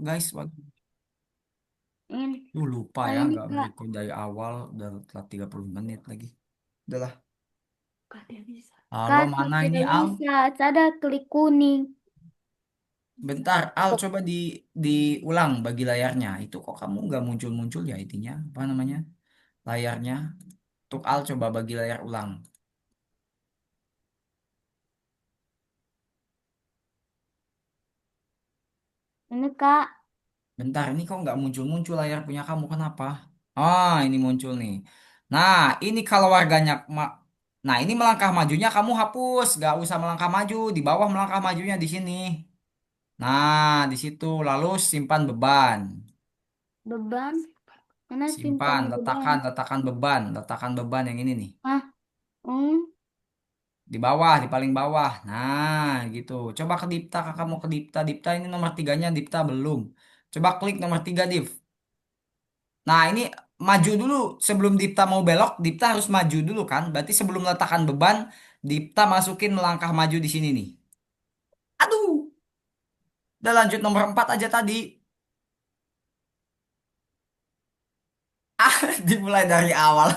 guys. Waduh, Ini, lupa ya, ini nggak Kak. record dari awal, udah telat 30 menit lagi. Udahlah. Kak tidak bisa. Halo, Kak mana ini tidak Al? bisa. Ada klik kuning. Bentar, Al, coba diulang bagi layarnya. Itu kok kamu nggak muncul-muncul ya itunya, apa namanya, layarnya. Untuk Al coba bagi layar ulang. Ini Kak. Bentar, ini kok nggak muncul-muncul layar punya kamu, kenapa? Ah, ini muncul nih. Nah, ini kalau warganya, nah ini melangkah majunya kamu hapus, nggak usah melangkah maju. Di bawah melangkah majunya di sini. Nah, di situ lalu simpan beban. Beban. Mana simpan Simpan, beban? letakkan beban yang ini nih. Ah, Di bawah, di paling bawah. Nah, gitu. Coba ke Dipta, kakak mau ke Dipta. Dipta ini nomor tiganya, Dipta belum. Coba klik nomor tiga, Div. Nah, ini maju dulu. Sebelum Dipta mau belok, Dipta harus maju dulu kan. Berarti sebelum letakkan beban, Dipta masukin melangkah maju di sini nih. Aduh, udah lanjut nomor 4 aja tadi. Ah, dimulai dari awal.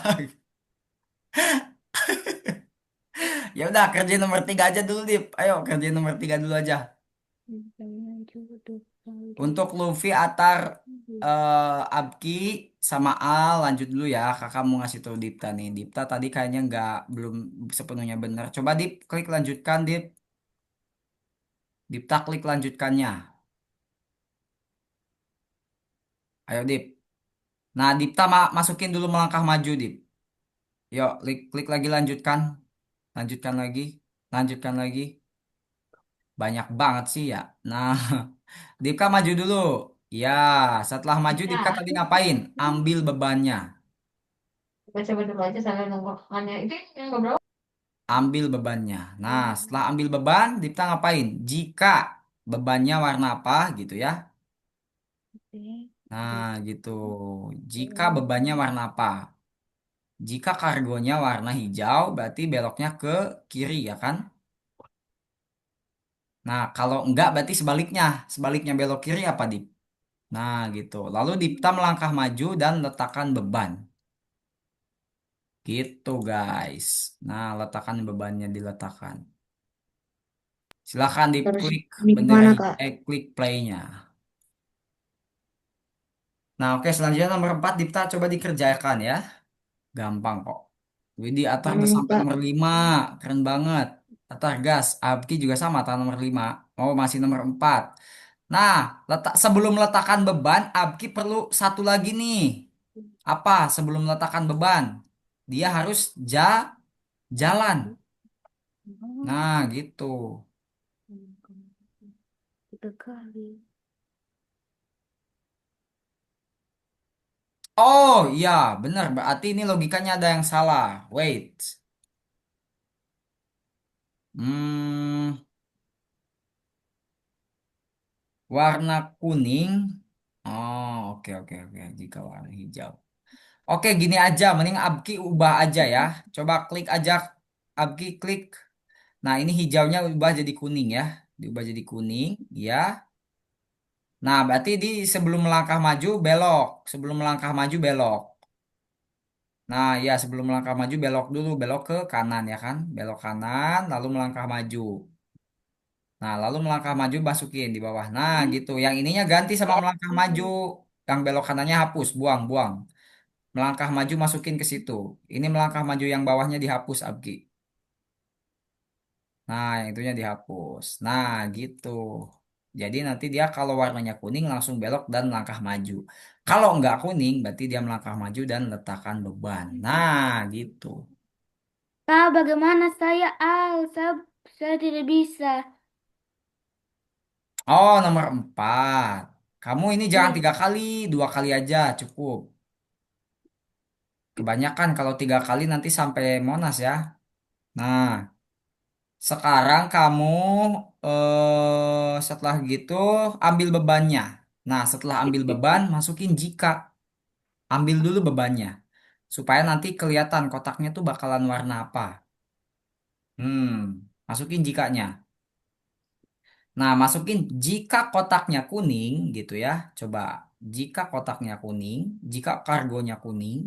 Ya udah, kerjain nomor 3 aja dulu, Dip. Ayo, kerjain nomor 3 dulu aja. Untuk Luffy, Atar, Abki, sama Al lanjut dulu ya. Kakak mau ngasih tahu Dipta nih. Dipta tadi kayaknya nggak belum sepenuhnya benar. Coba Dip, klik lanjutkan, Dip. Dipta klik lanjutkannya. Ayo Dip. Nah, Dipta masukin dulu melangkah maju, Dip. Yuk, klik, klik lagi lanjutkan. Lanjutkan lagi. Lanjutkan lagi. Banyak banget sih ya. Nah, Dipka maju dulu. Ya, setelah maju Dipka Ya, tadi ngapain? Ambil bebannya. baca dulu aja sambil nunggu makannya. Itu yang berapa? Ambil bebannya. Nah, setelah ambil beban, Dipta ngapain? Jika bebannya warna apa gitu ya. Nah, gitu. Jika bebannya warna apa? Jika kargonya warna hijau, berarti beloknya ke kiri ya kan? Nah, kalau enggak berarti sebaliknya. Sebaliknya belok kiri apa, Dip? Nah, gitu. Lalu Dipta melangkah maju dan letakkan beban. Gitu, guys. Nah, letakkan bebannya diletakkan. Silahkan Terus diklik bendera gimana Kak? klik playnya. Nah, oke, selanjutnya nomor 4 Dipta coba dikerjakan ya. Gampang kok. Widih, Atar udah Hmm, sampai Kak. nomor 5. Keren banget. Atar gas. Abki juga sama, Atar nomor 5. Oh, masih nomor 4. Nah, sebelum letakkan beban, Abki perlu satu lagi nih. Apa sebelum letakkan beban? Dia harus jalan. Nah, gitu. Tiga kali. Oh, iya, benar. Berarti ini logikanya ada yang salah. Wait. Hmm, warna kuning. Oh, oke, oke, oke. Jika warna hijau. Oke, gini aja. Mending Abki ubah aja ya. Coba klik aja. Abki klik. Nah, ini hijaunya ubah jadi kuning ya. Diubah jadi kuning. Ya. Nah, berarti di sebelum melangkah maju belok. Sebelum melangkah maju belok. Nah, ya sebelum melangkah maju belok dulu. Belok ke kanan ya kan. Belok kanan lalu melangkah maju. Nah, lalu melangkah maju masukin di bawah. Nah, gitu. Yang ininya ganti sama melangkah maju. Yang belok kanannya hapus, buang, buang. Melangkah maju masukin ke situ. Ini melangkah maju yang bawahnya dihapus, Abgi. Nah, yang itunya dihapus. Nah, gitu. Jadi nanti dia kalau warnanya kuning langsung belok dan melangkah maju. Kalau nggak kuning, berarti dia melangkah maju dan letakkan beban. Nah, gitu. Kak, bagaimana saya? Saya tidak bisa. Oh, nomor 4. Kamu ini jangan Iya. 3 kali, 2 kali aja cukup. Kebanyakan kalau 3 kali nanti sampai Monas ya. Nah, sekarang kamu setelah gitu ambil bebannya. Nah, setelah ambil beban, masukin jika. Ambil dulu bebannya. Supaya nanti kelihatan kotaknya tuh bakalan warna apa. Masukin jikanya. Nah, masukin jika kotaknya kuning gitu ya. Coba jika kotaknya kuning, jika kargonya kuning.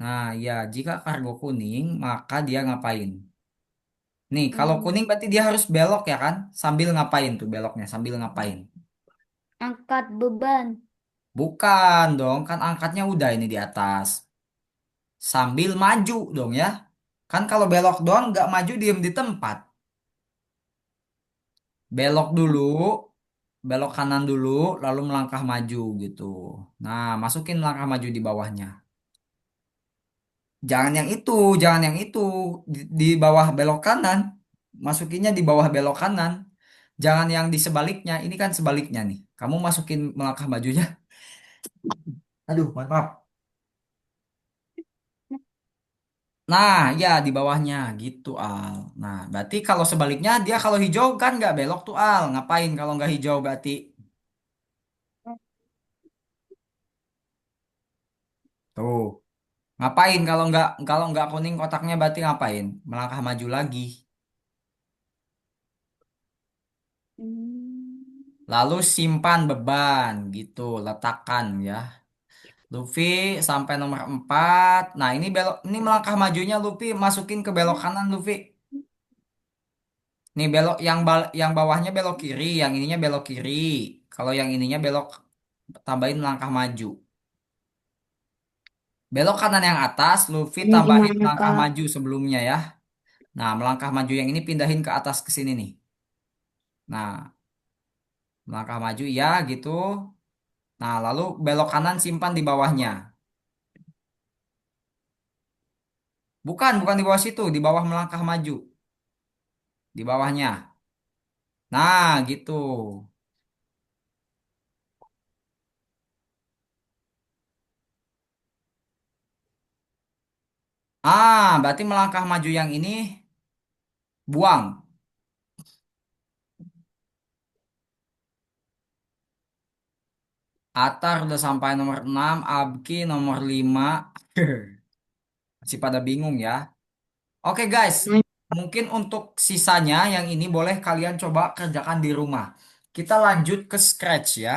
Nah, ya jika kargo kuning, maka dia ngapain? Nih, kalau kuning Hmm, berarti dia harus belok ya kan? Sambil ngapain tuh beloknya? Sambil ngapain? angkat beban. Bukan dong, kan angkatnya udah ini di atas. Sambil maju dong ya. Kan kalau belok doang nggak maju diem di tempat. Belok dulu, belok kanan dulu, lalu melangkah maju gitu. Nah, masukin melangkah maju di bawahnya. Jangan yang itu, jangan yang itu di bawah belok kanan. Masukinnya di bawah belok kanan. Jangan yang di sebaliknya. Ini kan sebaliknya nih. Kamu masukin melangkah majunya. Aduh, maaf. Maaf. Nah, ya di bawahnya gitu Al. Nah, berarti kalau sebaliknya dia kalau hijau kan nggak belok tuh Al. Ngapain kalau nggak hijau berarti? Tuh. Ngapain kalau nggak kuning kotaknya berarti ngapain? Melangkah maju lagi. Hmm, Lalu simpan beban gitu, letakkan ya. Luffy sampai nomor 4. Nah, ini belok ini melangkah majunya Luffy masukin ke belok kanan Luffy. Nih belok yang bawahnya belok kiri, yang ininya belok kiri. Kalau yang ininya belok tambahin melangkah maju. Belok kanan yang atas, Luffy ini tambahin gimana melangkah Kak? maju sebelumnya ya. Nah, melangkah maju yang ini pindahin ke atas ke sini nih. Nah, melangkah maju ya gitu. Nah, lalu belok kanan simpan di bawahnya. Bukan di bawah situ, di bawah melangkah maju, di bawahnya. Nah, gitu. Berarti melangkah maju yang ini buang. Atar udah sampai nomor 6, Abki nomor 5. Masih pada bingung ya. Oke guys, Nah, mungkin untuk sisanya yang ini boleh kalian coba kerjakan di rumah. Kita lanjut ke scratch ya.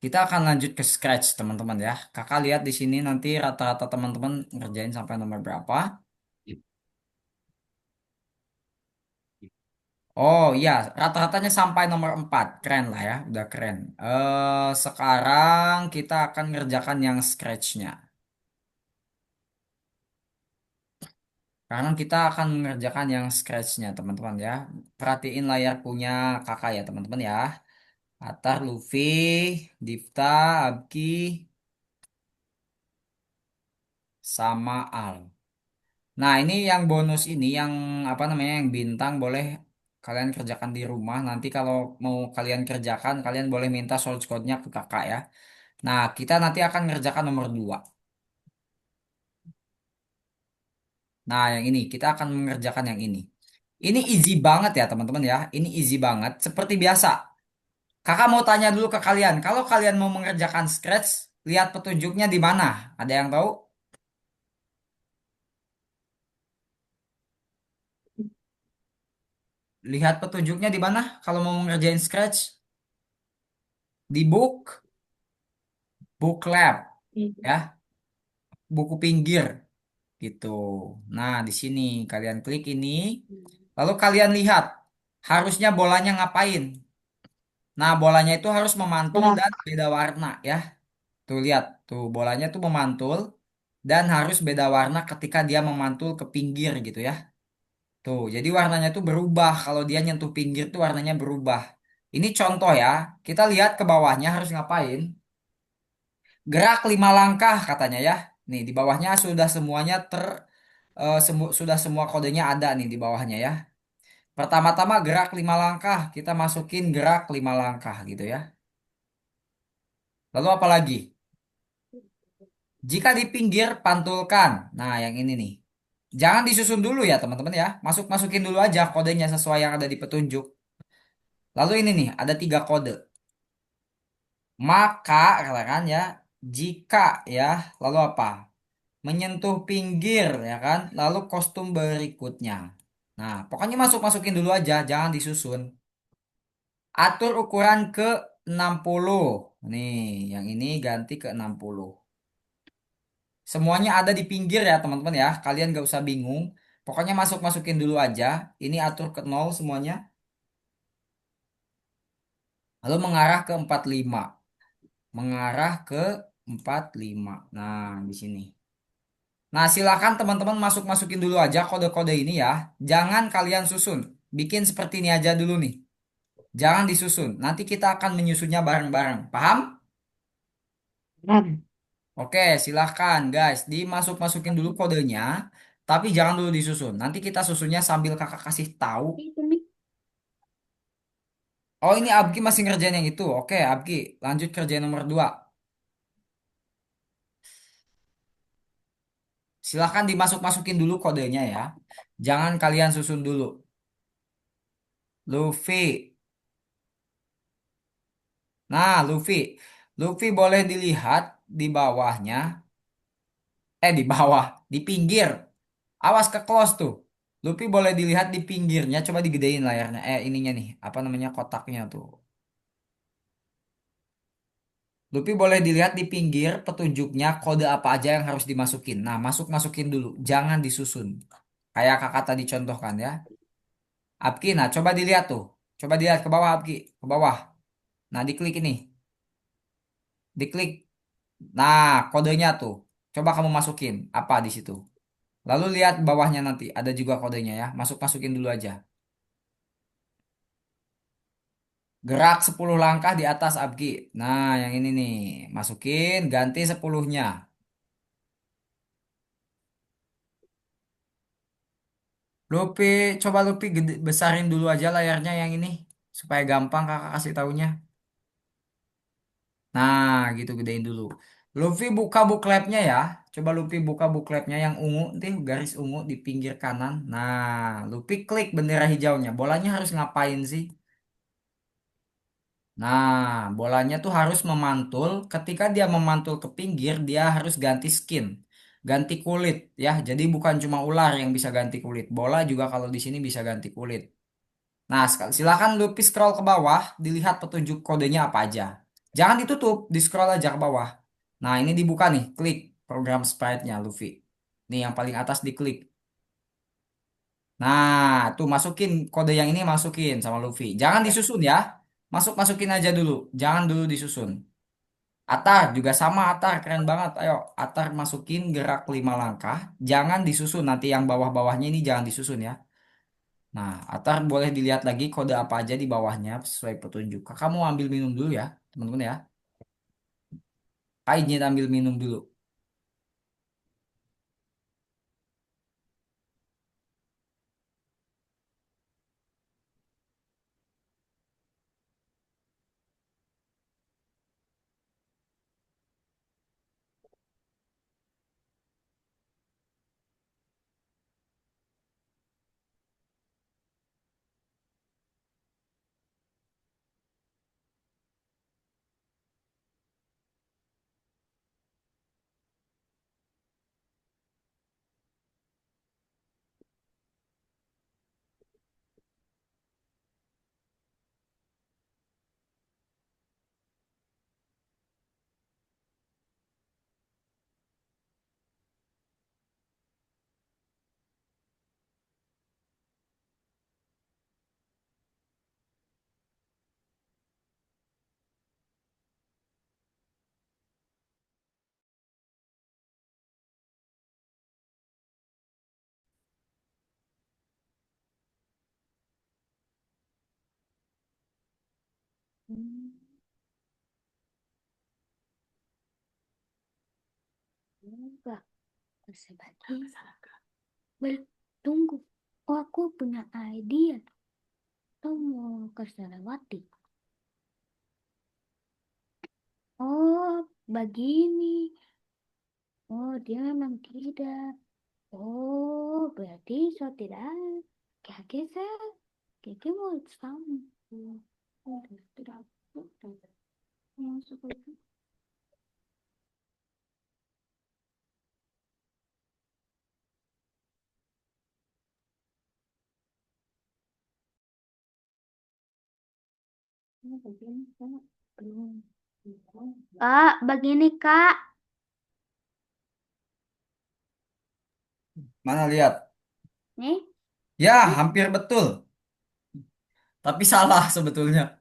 Kita akan lanjut ke scratch teman-teman ya. Kakak lihat di sini nanti rata-rata teman-teman ngerjain sampai nomor berapa. Oh iya, rata-ratanya sampai nomor 4. Keren lah ya, udah keren. Sekarang kita akan ngerjakan yang scratch-nya. Karena kita akan mengerjakan yang scratch-nya, teman-teman ya. Perhatiin layar punya kakak ya, teman-teman ya. Atar, Luffy, Difta, Abki, sama Al. Nah, ini yang bonus ini, yang apa namanya, yang bintang boleh kalian kerjakan di rumah. Nanti kalau mau kalian kerjakan, kalian boleh minta source code-nya ke kakak ya. Nah, kita nanti akan ngerjakan nomor 2. Nah, yang ini, kita akan mengerjakan yang ini. Ini easy banget ya, teman-teman ya. Ini easy banget. Seperti biasa. Kakak mau tanya dulu ke kalian. Kalau kalian mau mengerjakan scratch, lihat petunjuknya di mana? Ada yang tahu? Lihat petunjuknya di mana kalau mau mengerjain scratch? Di book lab, ya, buku pinggir gitu. Nah, di sini kalian klik ini, lalu kalian lihat harusnya bolanya ngapain. Nah, bolanya itu harus memantul gerak. dan beda warna ya. Tuh lihat, tuh bolanya tuh memantul dan harus beda warna ketika dia memantul ke pinggir gitu ya. Tuh, jadi warnanya tuh berubah. Kalau dia nyentuh pinggir tuh warnanya berubah. Ini contoh ya. Kita lihat ke bawahnya harus ngapain. Gerak 5 langkah katanya ya. Nih, di bawahnya sudah semuanya sudah semua kodenya ada nih di bawahnya ya. Pertama-tama gerak 5 langkah. Kita masukin gerak 5 langkah gitu ya. Lalu apa lagi? Jika di pinggir, pantulkan. Nah, yang ini nih. Jangan disusun dulu ya teman-teman ya. Masukin dulu aja kodenya sesuai yang ada di petunjuk. Lalu ini nih, ada 3 kode. Maka, katakan ya, jika ya, lalu apa? Menyentuh pinggir ya kan? Lalu kostum berikutnya. Nah, pokoknya masuk-masukin dulu aja, jangan disusun. Atur ukuran ke 60. Nih, yang ini ganti ke 60. Semuanya ada di pinggir ya, teman-teman ya. Kalian gak usah bingung. Pokoknya masuk-masukin dulu aja. Ini atur ke 0 semuanya. Lalu mengarah ke 45. Mengarah ke 45. Nah, di sini. Nah, silakan teman-teman masuk-masukin dulu aja kode-kode ini ya. Jangan kalian susun. Bikin seperti ini aja dulu nih. Jangan disusun. Nanti kita akan menyusunnya bareng-bareng. Paham? Ram. Oke, silahkan guys. Dimasuk-masukin dulu kodenya. Tapi jangan dulu disusun. Nanti kita susunnya sambil kakak kasih tahu. Itu nih. Oh, ini Abgi masih ngerjain yang itu. Oke, Abgi. Lanjut kerjaan nomor 2. Silahkan dimasuk-masukin dulu kodenya ya. Jangan kalian susun dulu. Luffy. Nah, Luffy. Luffy boleh dilihat di bawahnya. Di bawah. Di pinggir. Awas ke close tuh. Luffy boleh dilihat di pinggirnya. Coba digedein layarnya. Ininya nih. Apa namanya kotaknya tuh. Luffy boleh dilihat di pinggir petunjuknya kode apa aja yang harus dimasukin. Nah, masuk-masukin dulu. Jangan disusun. Kayak kakak tadi contohkan ya. Apki, nah coba dilihat tuh. Coba dilihat ke bawah, Apki. Ke bawah. Nah, diklik ini. Diklik. Nah, kodenya tuh. Coba kamu masukin. Apa di situ? Lalu lihat bawahnya nanti. Ada juga kodenya ya. Masuk-masukin dulu aja. Gerak 10 langkah di atas, Apki. Nah, yang ini nih. Masukin, ganti 10-nya. Lupi, coba Lupi besarin dulu aja layarnya yang ini. Supaya gampang kakak kasih taunya. Nah, gitu gedein dulu. Luffy buka bookletnya ya. Coba Luffy buka bookletnya yang ungu, nanti garis ungu di pinggir kanan. Nah, Luffy klik bendera hijaunya. Bolanya harus ngapain sih? Nah, bolanya tuh harus memantul. Ketika dia memantul ke pinggir, dia harus ganti skin, ganti kulit ya. Jadi bukan cuma ular yang bisa ganti kulit. Bola juga kalau di sini bisa ganti kulit. Nah, silakan Luffy scroll ke bawah, dilihat petunjuk kodenya apa aja. Jangan ditutup, di scroll aja ke bawah. Nah, ini dibuka nih, klik program sprite-nya Luffy. Nih yang paling atas diklik. Nah, tuh masukin kode yang ini masukin sama Luffy. Jangan disusun ya. Masukin aja dulu. Jangan dulu disusun. Atar juga sama Atar, keren banget. Ayo, Atar masukin gerak 5 langkah. Jangan disusun, nanti yang bawah-bawahnya ini jangan disusun ya. Nah, Atar boleh dilihat lagi kode apa aja di bawahnya sesuai petunjuk. Kamu ambil minum dulu ya, teman-teman ya. Kak izin ambil minum dulu. Hmm, enggak. Sebagai. Tunggu. Oh, aku punya ide. Kau mau ke Sarawati? Oh, begini. Oh, dia memang tidak. Oh, berarti saya tidak. Kakek saya. Kakek mau sama. Oh, tidak. Oh, seperti Kak, begini Kak. Mana lihat? Nih, Ya, nih. hampir betul. Tapi salah sebetulnya.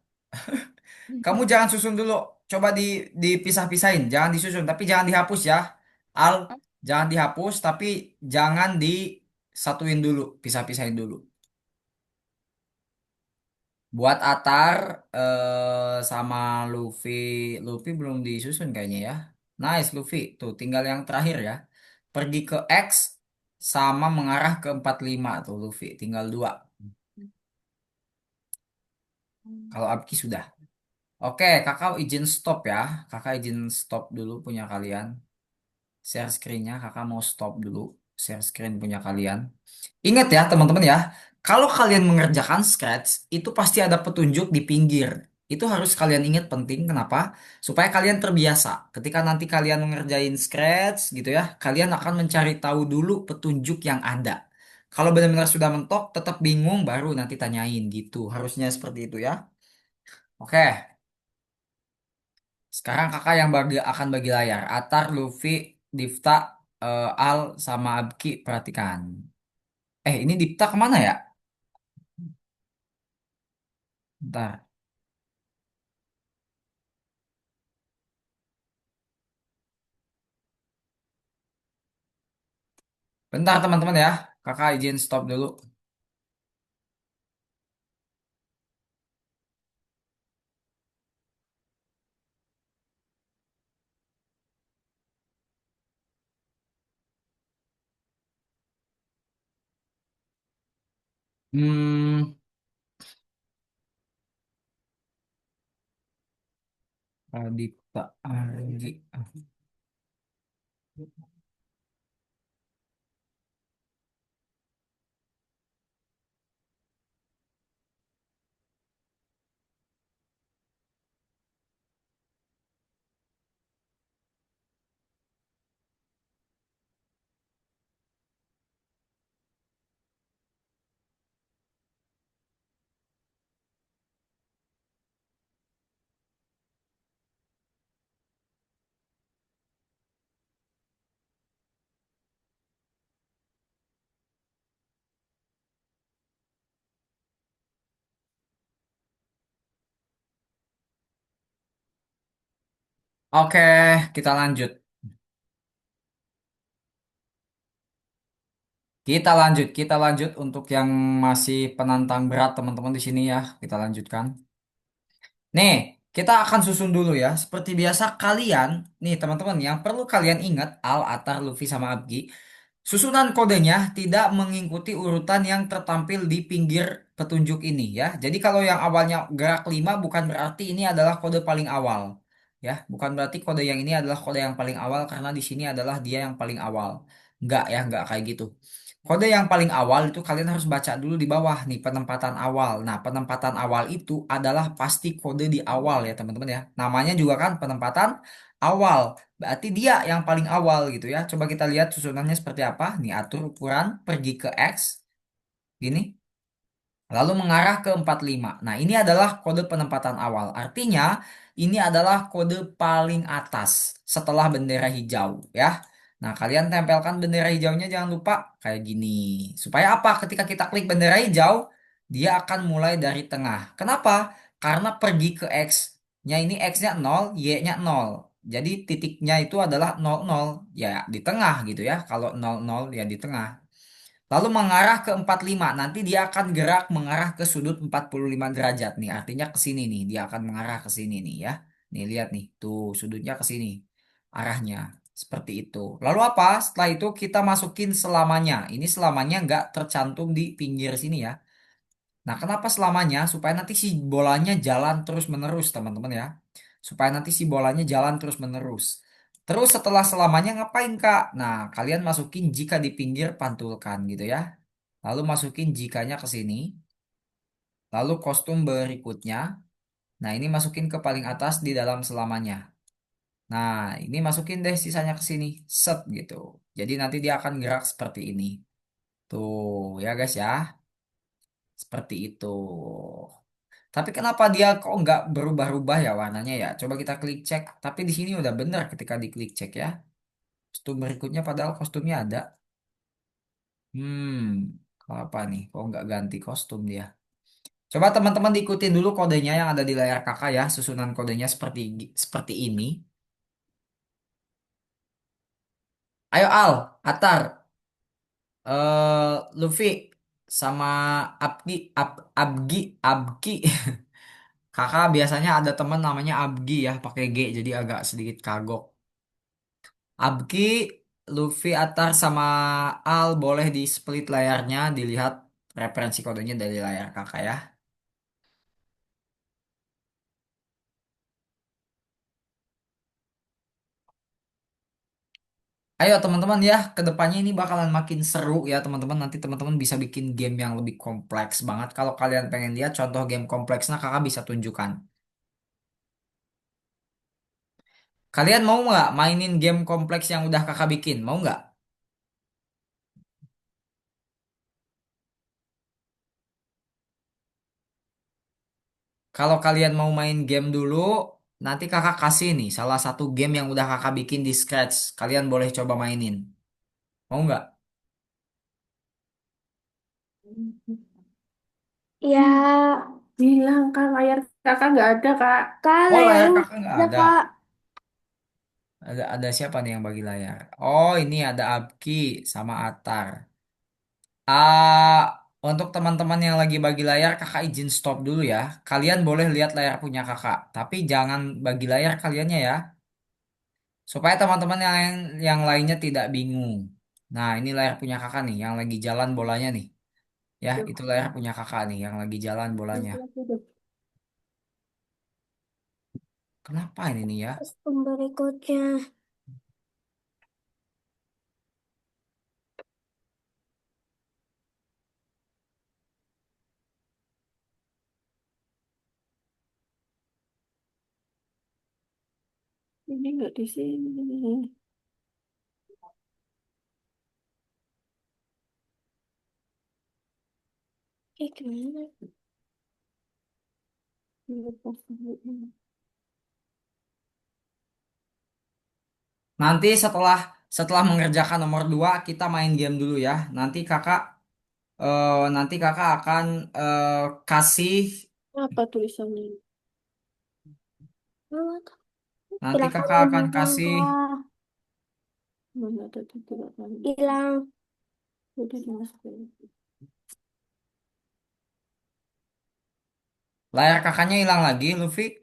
Kamu jangan susun dulu. Coba dipisah-pisahin. Jangan disusun, tapi jangan dihapus ya. Al, jangan dihapus, tapi jangan disatuin dulu. Pisah-pisahin dulu. Buat Atar sama Luffy. Luffy belum disusun kayaknya ya. Nice, Luffy. Tuh, tinggal yang terakhir ya. Pergi ke X sama mengarah ke 45 tuh Luffy. Tinggal dua. Kalau Abki sudah. Oke, kakak izin stop ya. Kakak izin stop dulu punya kalian. Share screen-nya, kakak mau stop dulu. Share screen punya kalian. Ingat ya teman-teman ya, kalau kalian mengerjakan scratch, itu pasti ada petunjuk di pinggir. Itu harus kalian ingat penting, kenapa? Supaya kalian terbiasa. Ketika nanti kalian mengerjain scratch gitu ya, kalian akan mencari tahu dulu petunjuk yang ada. Kalau benar-benar sudah mentok, tetap bingung, baru nanti tanyain gitu. Harusnya seperti itu ya. Oke. Sekarang kakak yang akan bagi layar. Atar, Luffy, Difta, Al, sama Abki, perhatikan. Ini Difta kemana ya? Bentar. Bentar teman-teman ya. Kakak izin stop dulu. Hmm, Difta, Argi. Oke, kita lanjut. Kita lanjut untuk yang masih penantang berat teman-teman di sini ya. Kita lanjutkan. Nih, kita akan susun dulu ya. Seperti biasa kalian, nih teman-teman yang perlu kalian ingat Al, Atar, Luffy sama Abgi. Susunan kodenya tidak mengikuti urutan yang tertampil di pinggir petunjuk ini ya. Jadi kalau yang awalnya gerak 5 bukan berarti ini adalah kode paling awal. Ya, bukan berarti kode yang ini adalah kode yang paling awal karena di sini adalah dia yang paling awal. Enggak ya, enggak kayak gitu. Kode yang paling awal itu kalian harus baca dulu di bawah nih penempatan awal. Nah, penempatan awal itu adalah pasti kode di awal ya teman-teman ya. Namanya juga kan penempatan awal. Berarti dia yang paling awal gitu ya. Coba kita lihat susunannya seperti apa. Nih atur ukuran pergi ke X. Gini. Lalu mengarah ke 45. Nah, ini adalah kode penempatan awal. Artinya, ini adalah kode paling atas setelah bendera hijau ya. Nah, kalian tempelkan bendera hijaunya jangan lupa kayak gini. Supaya apa? Ketika kita klik bendera hijau, dia akan mulai dari tengah. Kenapa? Karena pergi ke X-nya ini X-nya 0, Y-nya 0. Jadi titiknya itu adalah 00. Ya, di tengah gitu ya. Kalau 00 ya di tengah. Lalu mengarah ke 45. Nanti dia akan gerak mengarah ke sudut 45 derajat nih. Artinya ke sini nih. Dia akan mengarah ke sini nih ya. Nih lihat nih. Tuh sudutnya ke sini. Arahnya. Seperti itu. Lalu apa? Setelah itu kita masukin selamanya. Ini selamanya nggak tercantum di pinggir sini ya. Nah, kenapa selamanya? Supaya nanti si bolanya jalan terus-menerus, teman-teman ya. Supaya nanti si bolanya jalan terus-menerus. Terus setelah selamanya ngapain, Kak? Nah, kalian masukin jika di pinggir pantulkan gitu ya. Lalu masukin jikanya ke sini. Lalu kostum berikutnya. Nah, ini masukin ke paling atas di dalam selamanya. Nah, ini masukin deh sisanya ke sini. Set gitu. Jadi nanti dia akan gerak seperti ini. Tuh, ya guys ya. Seperti itu. Tapi kenapa dia kok nggak berubah-ubah ya warnanya ya? Coba kita klik cek. Tapi di sini udah bener ketika diklik cek ya. Kostum berikutnya padahal kostumnya ada. Apa nih? Kok nggak ganti kostum dia? Coba teman-teman diikutin dulu kodenya yang ada di layar kakak ya. Susunan kodenya seperti ini. Ayo Al, Atar, Luffy, sama Abgi, Abgi, Abgi. Kakak biasanya ada teman namanya Abgi ya, pakai G, jadi agak sedikit kagok. Abgi, Luffy, Atar, sama Al boleh di split layarnya, dilihat referensi kodenya dari layar kakak ya. Ayo teman-teman ya, kedepannya ini bakalan makin seru ya teman-teman. Nanti teman-teman bisa bikin game yang lebih kompleks banget. Kalau kalian pengen lihat contoh game kompleksnya, kakak bisa tunjukkan. Kalian mau nggak mainin game kompleks yang udah kakak bikin? Mau nggak? Kalau kalian mau main game dulu, nanti kakak kasih nih salah satu game yang udah kakak bikin di Scratch. Kalian boleh coba mainin. Mau nggak? Ya, Bilang kan layar kakak nggak ada kak. Kak, Oh, layar layarnya kakak nggak ada, ada. Kak. Ada siapa nih yang bagi layar? Oh, ini ada Abki sama Atar. Ah, untuk teman-teman yang lagi bagi layar, kakak izin stop dulu ya. Kalian boleh lihat layar punya kakak, tapi jangan bagi layar kaliannya ya, supaya teman-teman yang lainnya tidak bingung. Nah, ini layar punya kakak nih, yang lagi jalan bolanya nih. Ya, Tuh, itu layar punya kakak nih, yang lagi jalan bolanya. tuh. Kenapa ini nih ya? Kostum berikutnya. Ini nggak di sini. Gimana? Nanti setelah setelah mengerjakan nomor 2 kita main game dulu ya. Nanti kakak akan kasih Apa tulisannya? nanti Silakan kakak akan gunakan, kasih Kak. Mana ada tidak tahu. Hilang. Udah dimasukin. layar kakaknya hilang lagi, Luffy.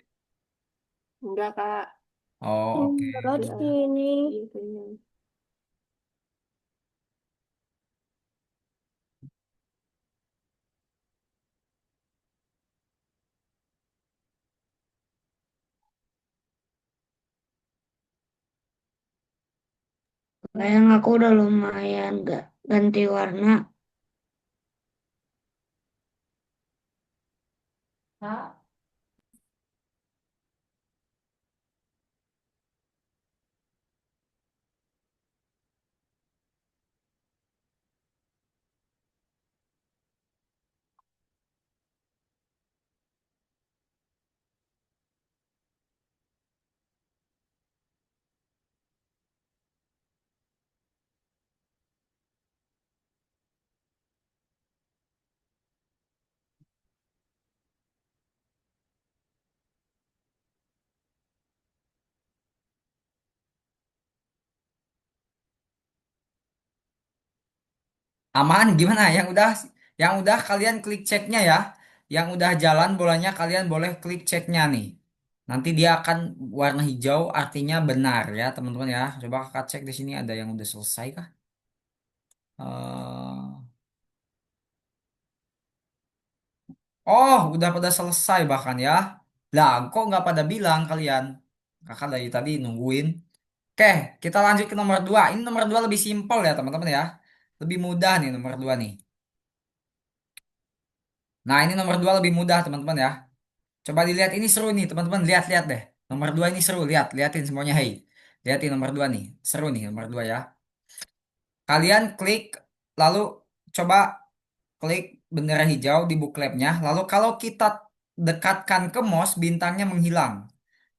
Enggak kak. Oh, oke. Terus Ya, ini. iya kayaknya. Yang aku udah lumayan gak ganti warna. Kak, Aman gimana? Yang udah kalian klik ceknya ya. Yang udah jalan bolanya kalian boleh klik ceknya nih. Nanti dia akan warna hijau artinya benar ya, teman-teman ya. Coba kakak cek di sini ada yang udah selesai kah? Eh, oh, udah pada selesai bahkan ya. Lah, kok nggak pada bilang kalian? Kakak dari tadi nungguin. Oke, kita lanjut ke nomor 2. Ini nomor 2 lebih simpel ya, teman-teman ya. Lebih mudah nih nomor 2 nih. Nah, ini nomor 2 lebih mudah, teman-teman ya. Coba dilihat ini seru nih teman-teman, lihat-lihat deh. Nomor 2 ini seru, lihatin semuanya, hey. Lihatin nomor 2 nih, seru nih nomor 2 ya. Kalian klik, lalu coba klik bendera hijau di booklepnya. Lalu kalau kita dekatkan ke mouse, bintangnya menghilang.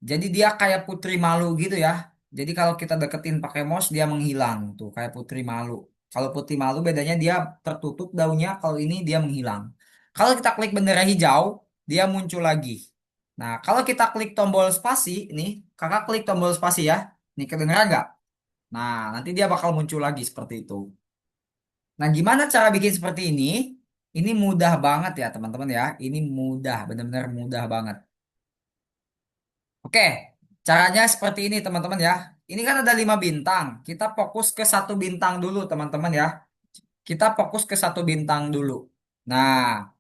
Jadi dia kayak putri malu gitu ya. Jadi kalau kita deketin pakai mouse dia menghilang tuh kayak putri malu. Kalau putri malu bedanya dia tertutup daunnya, kalau ini dia menghilang. Kalau kita klik bendera hijau, dia muncul lagi. Nah, kalau kita klik tombol spasi, ini kakak klik tombol spasi ya. Nih kedengeran nggak? Nah, nanti dia bakal muncul lagi seperti itu. Nah, gimana cara bikin seperti ini? Ini mudah banget ya teman-teman ya. Ini mudah, benar-benar mudah banget. Oke, caranya seperti ini teman-teman ya. Ini kan ada 5 bintang. Kita fokus ke satu bintang dulu teman-teman ya. Kita fokus ke satu bintang dulu. Nah,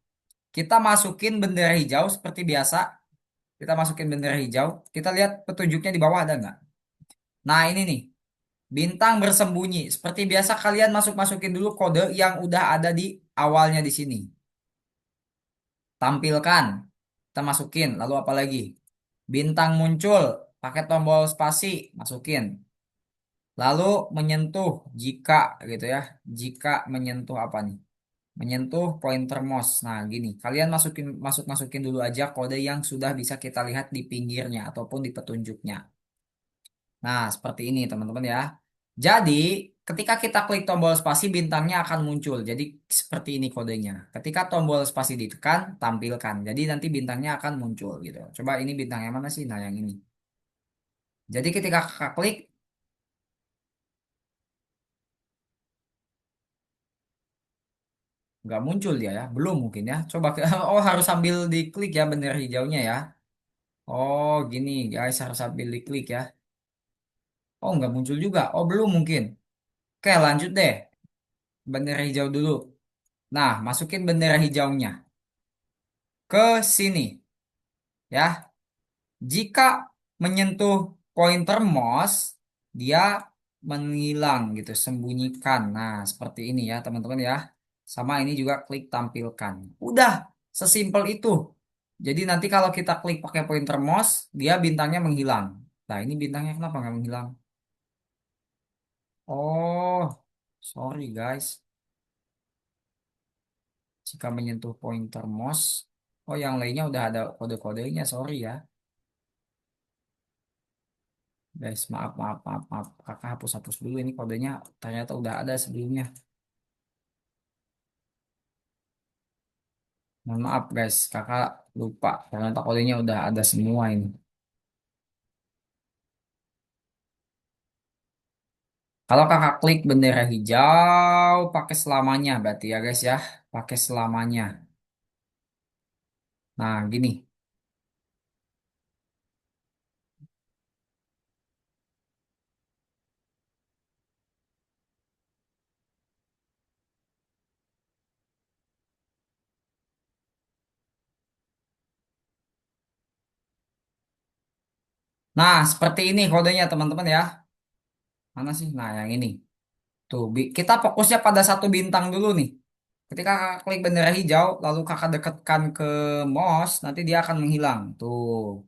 kita masukin bendera hijau seperti biasa. Kita masukin bendera hijau. Kita lihat petunjuknya di bawah ada nggak? Nah, ini nih. Bintang bersembunyi. Seperti biasa kalian masukin dulu kode yang udah ada di awalnya di sini. Tampilkan. Kita masukin. Lalu apa lagi? Bintang muncul. Pakai tombol spasi. Masukin. Lalu menyentuh jika gitu ya. Jika menyentuh apa nih? Menyentuh pointer mouse. Nah, gini. Kalian masukin dulu aja kode yang sudah bisa kita lihat di pinggirnya ataupun di petunjuknya. Nah, seperti ini teman-teman ya. Jadi, ketika kita klik tombol spasi bintangnya akan muncul. Jadi, seperti ini kodenya. Ketika tombol spasi ditekan, tampilkan. Jadi, nanti bintangnya akan muncul gitu. Coba ini bintang yang mana sih? Nah, yang ini. Jadi, ketika kakak klik, nggak muncul dia ya, belum mungkin ya. Coba oh harus sambil diklik ya bendera hijaunya ya. Oh gini guys harus sambil diklik ya. Oh nggak muncul juga. Oh belum mungkin. Oke lanjut deh. Bendera hijau dulu. Nah masukin bendera hijaunya ke sini ya. Jika menyentuh pointer mouse dia menghilang gitu, sembunyikan. Nah seperti ini ya teman-teman ya. Sama ini juga klik tampilkan. Udah sesimpel itu. Jadi nanti kalau kita klik pakai pointer mouse, dia bintangnya menghilang. Nah, ini bintangnya kenapa nggak menghilang? Oh, sorry guys. Jika menyentuh pointer mouse, oh yang lainnya udah ada kode-kodenya, sorry ya. Guys, maaf, maaf, maaf, maaf. Kakak hapus-hapus dulu ini kodenya. Ternyata udah ada sebelumnya. Mohon maaf guys, kakak lupa. Ternyata kodenya udah ada semua ini. Kalau kakak klik bendera hijau, pakai selamanya berarti ya guys ya. Pakai selamanya. Nah, gini. Nah, seperti ini kodenya teman-teman ya. Mana sih? Nah, yang ini. Tuh, kita fokusnya pada satu bintang dulu nih. Ketika kakak klik bendera hijau, lalu kakak dekatkan ke mouse, nanti dia akan menghilang. Tuh,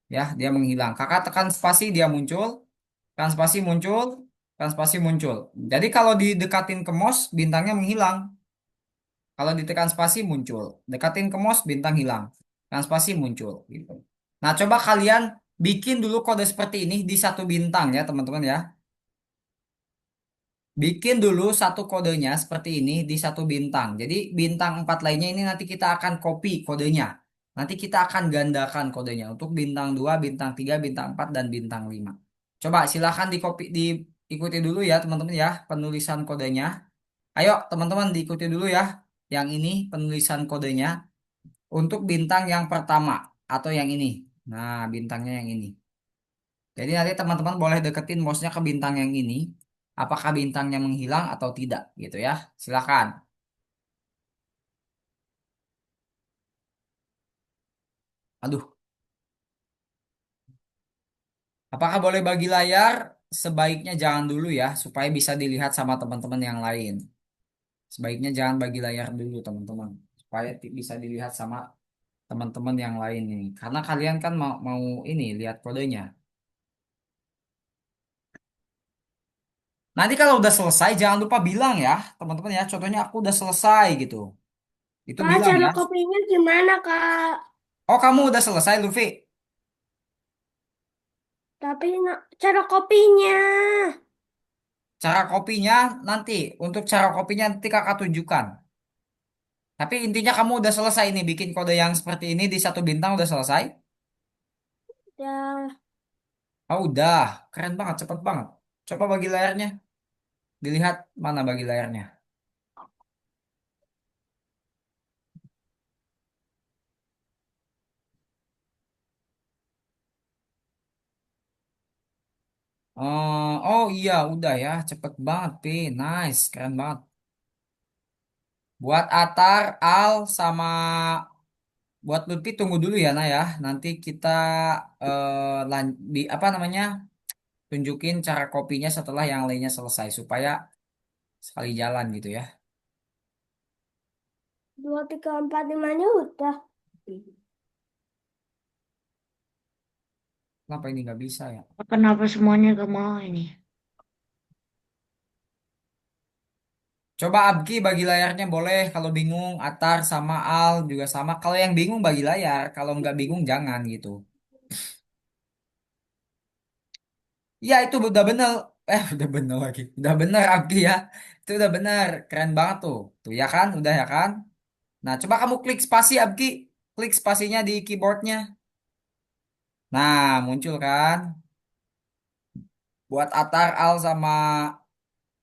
ya, dia menghilang. Kakak tekan spasi, dia muncul. Tekan spasi muncul. Tekan spasi muncul. Jadi kalau didekatin ke mouse, bintangnya menghilang. Kalau ditekan spasi muncul. Dekatin ke mouse, bintang hilang. Tekan spasi muncul. Gitu. Nah, coba kalian bikin dulu kode seperti ini di satu bintang ya, teman-teman ya. Bikin dulu satu kodenya seperti ini di satu bintang. Jadi bintang 4 lainnya ini nanti kita akan copy kodenya. Nanti kita akan gandakan kodenya untuk bintang 2, bintang 3, bintang 4, dan bintang 5. Coba silahkan di copy, diikuti dulu ya teman-teman ya penulisan kodenya. Ayo teman-teman diikuti dulu ya. Yang ini penulisan kodenya untuk bintang yang pertama atau yang ini. Nah bintangnya yang ini. Jadi nanti teman-teman boleh deketin mouse-nya ke bintang yang ini. Apakah bintangnya menghilang atau tidak gitu ya. Silakan. Aduh, apakah boleh bagi layar? Sebaiknya jangan dulu ya, supaya bisa dilihat sama teman-teman yang lain. Sebaiknya jangan bagi layar dulu teman-teman, supaya bisa dilihat sama teman-teman yang lain ini. Karena kalian kan mau ini lihat kodenya. Nanti kalau udah selesai jangan lupa bilang ya, teman-teman ya. Contohnya aku udah selesai gitu. Itu Kak, bilang cara ya. kopinya gimana, Kak? Oh, kamu udah selesai, Luffy. Tapi cara kopinya. Cara kopinya nanti, untuk cara kopinya nanti kakak tunjukkan. Tapi intinya kamu udah selesai nih bikin kode yang seperti ini di satu bintang udah selesai. Ya, Oh, udah. Keren banget, cepet banget. Coba bagi layarnya. Dilihat mana bagi layarnya. Oh iya, udah ya. Cepet banget, Pi. Nice, keren banget. Buat Atar, Al, sama buat Lutfi tunggu dulu ya, Nah ya. Nanti kita apa namanya? Tunjukin cara kopinya setelah yang lainnya selesai supaya sekali jalan gitu ya. 2, 3, 4, 5-nya udah. Kenapa ini nggak bisa ya? Kenapa semuanya gak mau ini? Coba Abki bagi layarnya boleh. Kalau bingung, Atar sama Al juga sama. Kalau yang bingung bagi layar. Kalau nggak bingung jangan gitu. Ya itu udah bener. Udah bener lagi. Udah bener Abki ya. Itu udah bener. Keren banget tuh. Tuh ya kan? Udah ya kan? Nah, coba kamu klik spasi Abki. Klik spasinya di keyboardnya. Nah, muncul kan? Buat Atar, Al sama...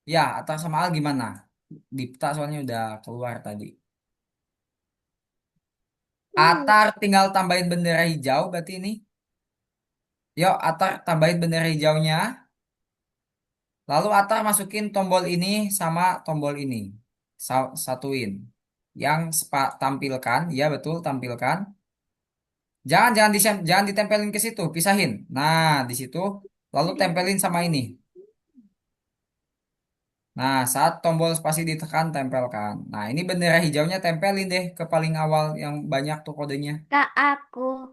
Ya, Atar sama Al gimana? Dipta soalnya udah keluar tadi. Hmm. Atar tinggal tambahin bendera hijau berarti ini. Yuk, Atar tambahin bendera hijaunya. Lalu Atar masukin tombol ini sama tombol ini. Satuin. Yang tampilkan, ya betul, tampilkan. Jangan ditempelin ke situ, pisahin. Nah, di situ lalu tempelin sama ini. Nah, saat tombol spasi ditekan, tempelkan. Nah, ini bendera hijaunya tempelin deh ke paling awal yang banyak tuh kodenya. Kak aku.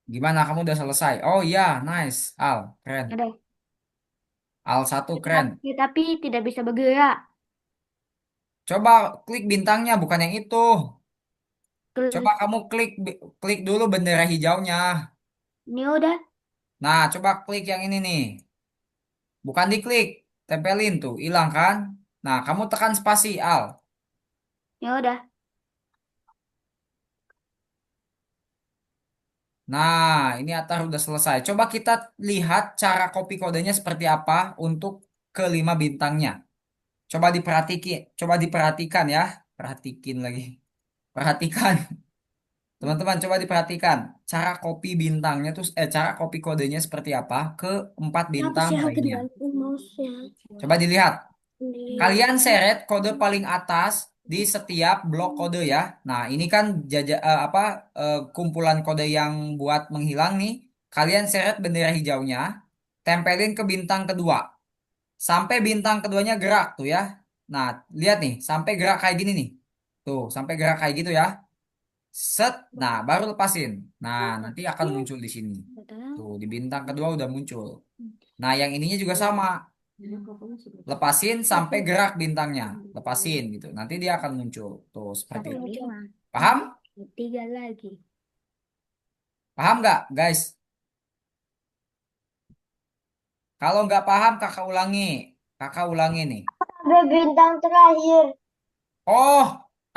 Gimana, kamu udah selesai? Oh iya, nice. Al, keren. Ada. Al satu keren. Tapi tidak bisa bergerak. Coba klik bintangnya, bukan yang itu. Coba Klik. kamu klik dulu bendera hijaunya. Ini udah. Nah, coba klik yang ini nih. Bukan diklik, tempelin tuh, hilang kan? Nah, kamu tekan spasi, Al. Ya udah. Nah, ini Atar udah selesai. Coba kita lihat cara copy kodenya seperti apa untuk kelima bintangnya. Coba diperhatikan ya. Perhatikin lagi. Perhatikan. Teman-teman coba diperhatikan cara copy bintangnya tuh cara copy kodenya seperti apa ke empat Kenapa bintang sih harus lainnya. ganti mouse-nya? Coba dilihat. Ini. Kalian seret kode paling atas di setiap blok kode ya. Nah, ini kan kumpulan kode yang buat menghilang nih. Kalian seret bendera hijaunya, tempelin ke bintang kedua. Sampai bintang keduanya gerak tuh ya. Nah, lihat nih, sampai gerak kayak gini nih. Tuh, sampai gerak kayak gitu ya. Set, nah baru lepasin. Nah, nanti akan muncul di sini. Tuh, di bintang kedua udah muncul. Nah, yang ininya juga sama. Lepasin sampai gerak bintangnya. Lepasin gitu. Nanti dia akan muncul. Tuh, seperti Satu itu. lima. Paham? Tiga lagi. Paham nggak, guys? Kalau nggak paham, kakak ulangi. Kakak ulangi nih. Ada bintang terakhir. Oh,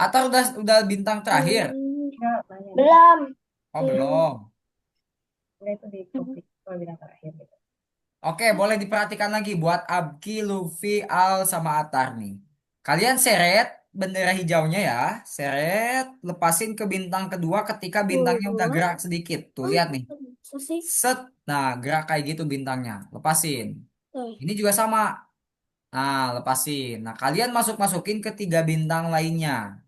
atau udah bintang terakhir? Belum. Oh, belum. Oke, boleh diperhatikan lagi buat Abki, Luffy, Al, sama Atar nih. Kalian seret bendera hijaunya ya, seret, lepasin ke bintang kedua ketika bintangnya udah Dua. gerak sedikit. Tuh, lihat nih. Sisi. Set, nah gerak kayak gitu bintangnya, lepasin. Eh. Ini juga sama. Nah, lepasin. Nah, kalian masukin ke tiga bintang lainnya,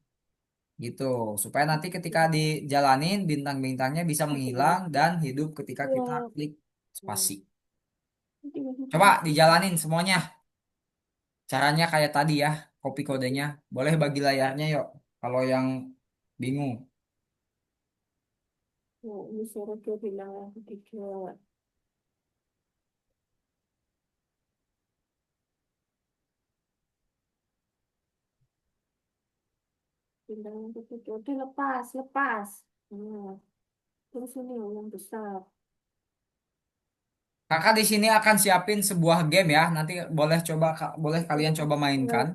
gitu. Supaya nanti ketika dijalanin, bintang-bintangnya bisa menghilang dan hidup ketika kita Dua. klik spasi. Coba dijalanin semuanya. Caranya kayak tadi ya, copy kodenya. Boleh bagi layarnya yuk. Kalau yang bingung. Oh, disuruh ke bilang tiga. Bilang ketiga. Udah lepas, lepas. Nah, terus ini yang besar. Kakak di sini akan siapin sebuah game ya. Nanti boleh coba boleh kalian coba mainkan.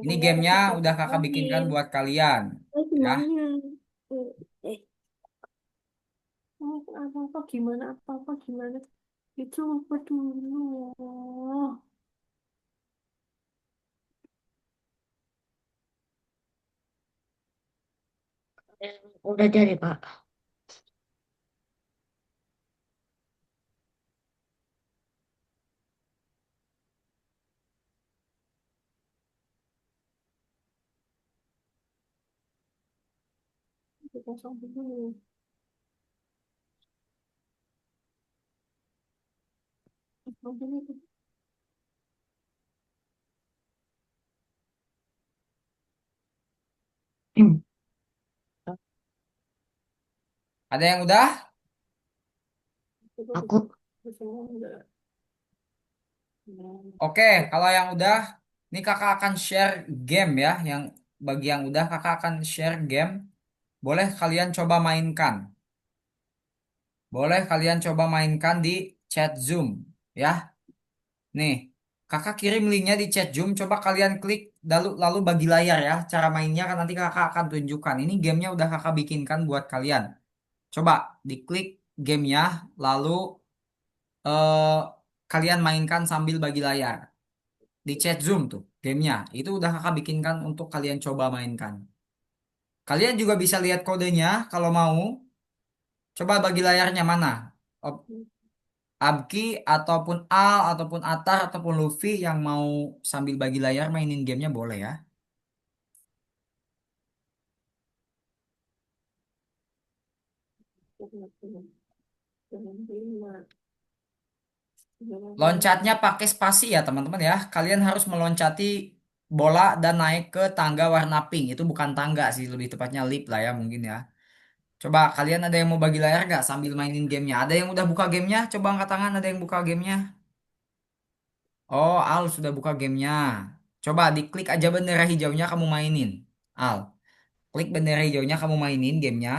Ini Ini ada gamenya tiga udah kakak bikinkan pemain. buat kalian. Ya. Gimana? Eh, apa-apa gimana? Apa-apa gimana? Itu apa dulu? Udah jadi, Kak. Kita sampai dulu. Sampai dulu. Hmm. Ada yang udah? Coba Aku semua enggak. Nah, Oke, kalau yang udah, ini kakak akan share game ya. Yang bagi yang udah kakak akan share game. Boleh kalian coba mainkan. Boleh kalian coba mainkan di chat Zoom ya. Nih, kakak kirim linknya di chat Zoom. Coba kalian klik lalu bagi layar ya. Cara mainnya kan nanti kakak akan tunjukkan. Ini gamenya udah kakak bikinkan buat kalian. Coba diklik gamenya, lalu eh, kalian mainkan sambil bagi layar. Di chat Zoom tuh gamenya. Itu udah kakak bikinkan untuk kalian coba mainkan. Kalian juga bisa lihat kodenya kalau mau. Coba bagi layarnya mana? Op- Abki ataupun Al ataupun Atar ataupun Luffy yang mau sambil bagi layar mainin gamenya boleh ya. lima. Loncatnya pakai spasi ya teman-teman ya. Kalian harus meloncati bola dan naik ke tangga warna pink. Itu bukan tangga sih, lebih tepatnya lip lah ya mungkin ya. Coba kalian ada yang mau bagi layar nggak sambil mainin gamenya? Ada yang udah buka gamenya? Coba angkat tangan ada yang buka gamenya. Oh, Al sudah buka gamenya. Coba diklik aja bendera hijaunya kamu mainin. Al, klik bendera hijaunya kamu mainin gamenya.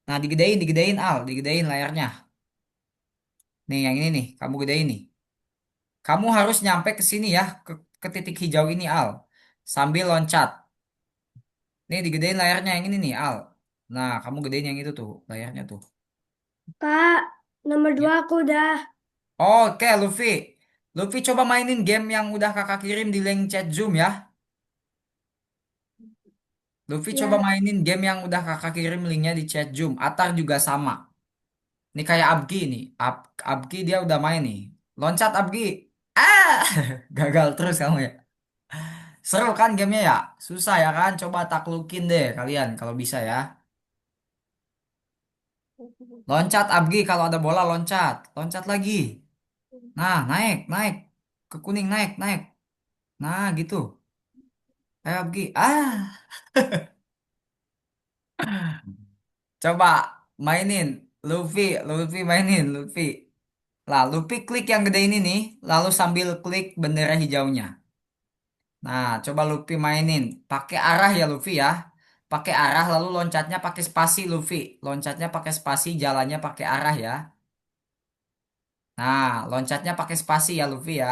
Nah, digedein Al, digedein layarnya. Nih, yang ini nih, kamu gedein nih. Kamu harus nyampe ke sini ya, ke titik hijau ini Al. Sambil loncat. Nih, digedein layarnya yang ini nih Al. Nah, kamu gedein yang itu tuh, layarnya tuh. Kak, nomor Ya. dua aku udah. Oke, Luffy. Luffy coba mainin game yang udah kakak kirim di link chat Zoom ya. Luffy coba Ya, mainin game yang udah kakak kirim linknya di chat Zoom. Atar juga sama. Ini kayak Abgi nih. Abgi dia udah main nih. Loncat Abgi. Ah, gagal terus kamu ya. Seru kan gamenya ya? Susah ya kan? Coba taklukin deh kalian kalau bisa ya. Loncat Abgi kalau ada bola loncat. Loncat lagi. Nah, naik, naik. Ke kuning naik, naik. Nah, gitu. Ayo Abgi. Ah, coba mainin. Luffy mainin, Luffy. Lah, Luffy klik yang gede ini nih, lalu sambil klik bendera hijaunya. Nah, coba Luffy mainin. Pakai arah ya Luffy ya. Pakai arah lalu loncatnya pakai spasi Luffy. Loncatnya pakai spasi, jalannya pakai arah ya. Nah, loncatnya pakai spasi ya Luffy ya.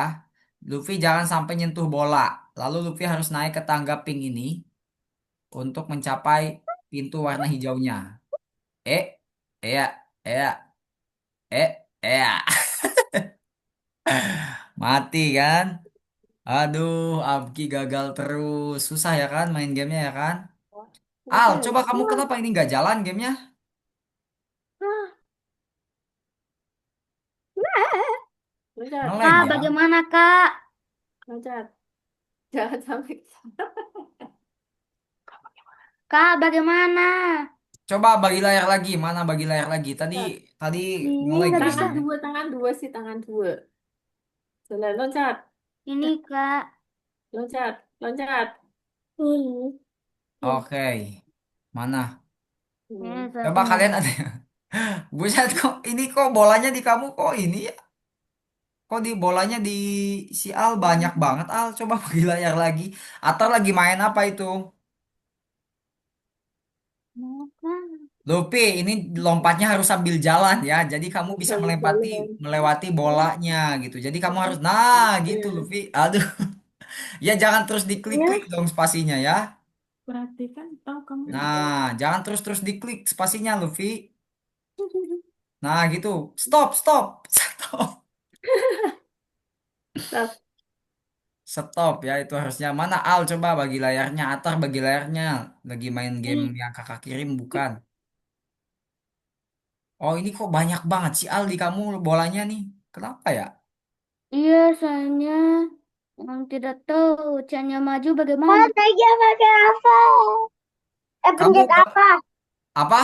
Luffy jangan sampai nyentuh bola. Lalu Luffy harus naik ke tangga pink ini untuk mencapai pintu warna hijaunya. Eh, ya, ya, ya. Mati kan? Aduh, Abki gagal terus. Susah ya kan main gamenya ya kan? Al, coba kamu kenapa ini nggak jalan gamenya? loncat, Ngelag Kak, ya? bagaimana Kak? loncat. Jangan sampai ke sana. Kak, bagaimana? Coba bagi layar lagi. Mana bagi layar lagi? Tadi Loncat. tadi Ini ngelag nggak ya bisa. gamenya. Tangan dua sih, tangan dua. Jalan, loncat, Ini Kak. loncat, loncat. Ini. Oke. Mana? Hmm. Ini Coba satunya. kalian ada. Buset kok ini kok bolanya di kamu kok ini ya? Kok di bolanya di si Al banyak banget Al. Coba bagi layar lagi. Atau lagi main apa itu? Kenapa? Luffy, ini lompatnya harus sambil jalan ya. Jadi kamu bisa melewati bolanya gitu. Jadi kamu harus, nah gitu Luffy. Aduh, ya jangan terus diklik-klik dong spasinya ya. Perhatikan tahu kamu itu. Nah, jangan terus-terus diklik spasinya Luffy. Nah gitu, stop, stop, stop, Stop. stop ya itu harusnya. Mana Al coba bagi layarnya, Atar bagi layarnya. Lagi main game Ih, yang kakak kirim bukan? Oh ini kok banyak banget sih Al di kamu bolanya nih. Kenapa ya? iya, soalnya orang tidak tahu caranya maju bagaimana. Naiknya pakai apa? Kamu Pencet apa? apa?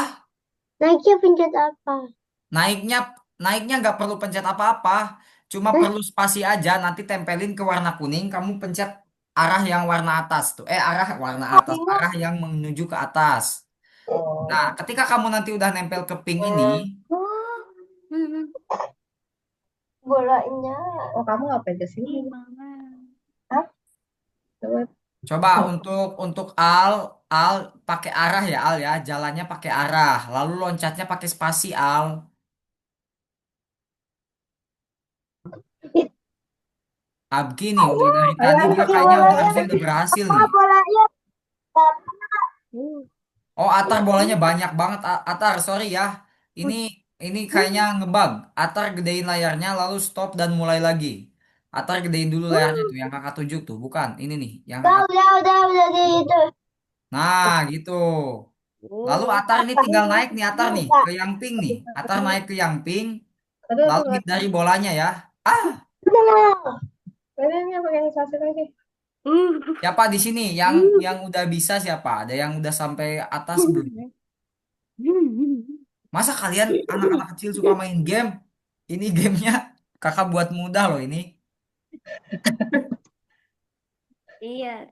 Naiknya pencet apa? Naiknya naiknya nggak perlu pencet apa-apa, cuma Hah? perlu spasi aja. Nanti tempelin ke warna kuning, kamu pencet arah yang warna atas tuh. Arah warna atas, arah yang menuju ke atas. Nah, Oh. ketika kamu nanti udah nempel ke ping ini, Oh. Bolanya. Oh, kamu ngapain ke sini? Mama. Hah? Coba. coba untuk Al pakai arah ya Al ya, jalannya pakai arah, lalu loncatnya pakai spasi Al. Abgi nih udah dari Ayo, tadi dia pakai kayaknya udah bolanya. harusnya udah berhasil Apa nih. bolanya? Oh, Atar bolanya banyak banget. Atar, sorry ya. Ini ini kayaknya ngebug. Atar gedein layarnya lalu stop dan mulai lagi. Atar gedein dulu layarnya tuh yang kakak tunjuk tuh, bukan? Ini nih yang kakak. Udah di itu. Nah, gitu. Lalu Atar ini Apa? tinggal naik nih Atar nih Bisa. ke yang pink nih. Atar naik ke yang pink, Aduh, lalu tuh nggak. hindari bolanya ya. Ah, Udah. Ini pakai satu lagi. siapa di sini yang udah bisa siapa? Ada yang udah sampai atas belum? Masa kalian anak-anak kecil suka main game? Ini gamenya kakak buat mudah loh ini. Iya,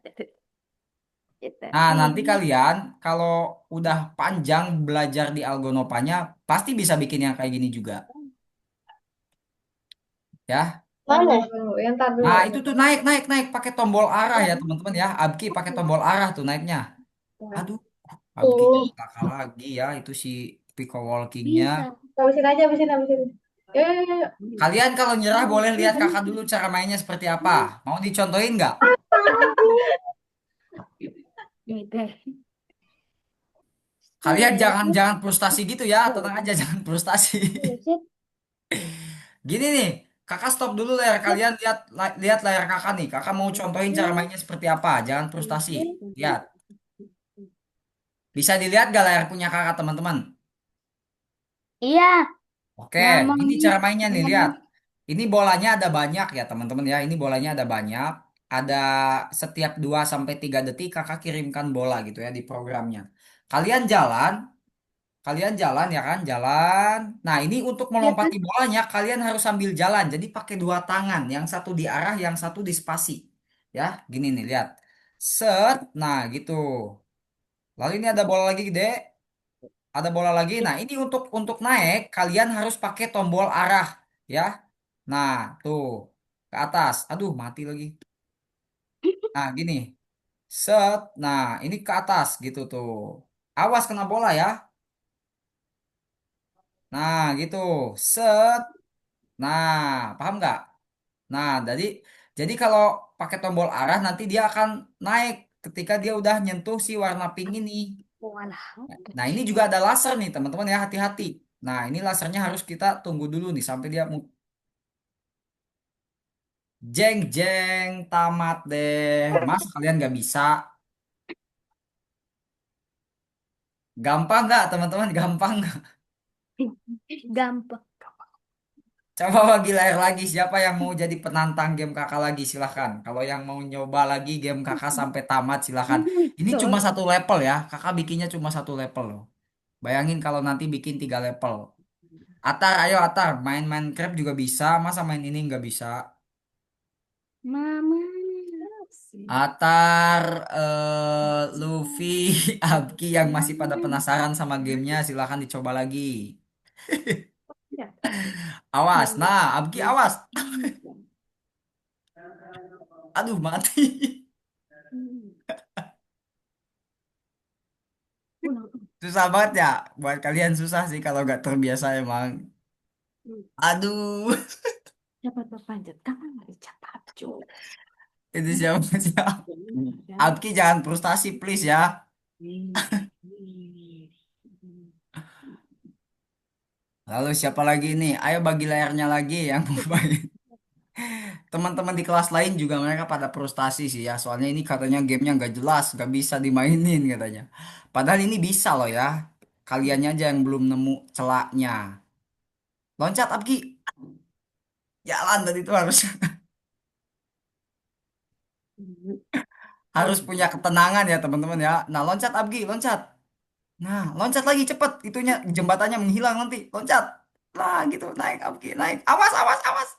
kita. Nah, nanti kalian kalau udah panjang belajar di Algonopanya, pasti bisa bikin yang kayak gini juga. Ya. Mana? Yang tar dulu. Nah, itu tuh naik, naik, naik. Pakai tombol arah ya, teman-teman ya. Abki pakai tombol arah tuh naiknya. Aduh, Abkinya Ini nakal lagi ya. Itu si Pico Walking-nya. bisa. Habisin aja, habisin. Kalian kalau nyerah boleh lihat kakak dulu cara mainnya seperti apa. Mau dicontohin nggak? Ini teh. Kalian jangan jangan frustasi gitu ya. Tenang aja, jangan frustasi. Gini nih, kakak stop dulu layar kalian, lihat lihat layar kakak nih. Kakak mau contohin cara mainnya seperti apa? Jangan frustasi. Lihat. Bisa dilihat gak layar punya kakak teman-teman? Iya, Oke, mama. gini cara mainnya nih, lihat. Ini bolanya ada banyak ya teman-teman ya. Ini bolanya ada banyak. Ada setiap 2 sampai 3 detik kakak kirimkan bola gitu ya di programnya. Kalian jalan, kalian jalan ya kan, jalan. Nah, ini untuk Iya kan? melompati bolanya kalian harus sambil jalan. Jadi pakai dua tangan, yang satu di arah, yang satu di spasi. Ya, gini nih, lihat. Set, nah gitu. Lalu ini ada bola lagi gede, ada bola lagi. Nah, ini untuk naik kalian harus pakai tombol arah, ya. Nah, tuh ke atas. Aduh, mati lagi. Nah, gini. Set, nah ini ke atas gitu tuh. Awas kena bola ya. Nah, gitu. Set. Nah, paham nggak? Nah, jadi kalau pakai tombol arah nanti dia akan naik ketika dia udah nyentuh si warna pink ini. Walah. Nah, ini juga ada laser nih, teman-teman ya, hati-hati. Nah, ini lasernya harus kita tunggu dulu nih sampai dia jeng jeng tamat deh. Mas, kalian nggak bisa? Gampang nggak, teman-teman? Gampang nggak? Gampang. Coba bagi layar lagi. Siapa yang mau jadi penantang game kakak lagi? Silahkan. Kalau yang mau nyoba lagi game kakak sampai tamat, silahkan. Ini cuma Betul. satu level ya. Kakak bikinnya cuma satu level loh. Bayangin kalau nanti bikin 3 level. Atar, ayo Atar, main Minecraft juga bisa, masa main ini nggak bisa? Mama. Atar, Luffy, Abki yang masih pada penasaran sama gamenya, silahkan dicoba lagi. Awas, nah Abki awas. Aduh mati. Susah banget ya. Buat kalian susah sih kalau nggak terbiasa emang. Hmm. Aduh, Dapat berpanjat tangan dari cepat, cuy. itu siapa sih? Ya. Abki jangan frustasi please ya. Nih, nih. Lalu siapa lagi nih? Ayo bagi layarnya lagi yang mau main. Teman-teman di kelas lain juga mereka pada frustasi sih ya. Soalnya ini katanya gamenya nggak jelas, nggak bisa dimainin katanya. Padahal ini bisa loh ya. Kaliannya aja yang belum nemu celaknya. Loncat Abki, jalan tadi itu harus harus punya ketenangan ya teman-teman ya. Nah loncat Abki, loncat. Nah loncat lagi cepet. Itunya jembatannya menghilang nanti. Loncat. Nah gitu naik Abki, naik. Awas, awas, awas.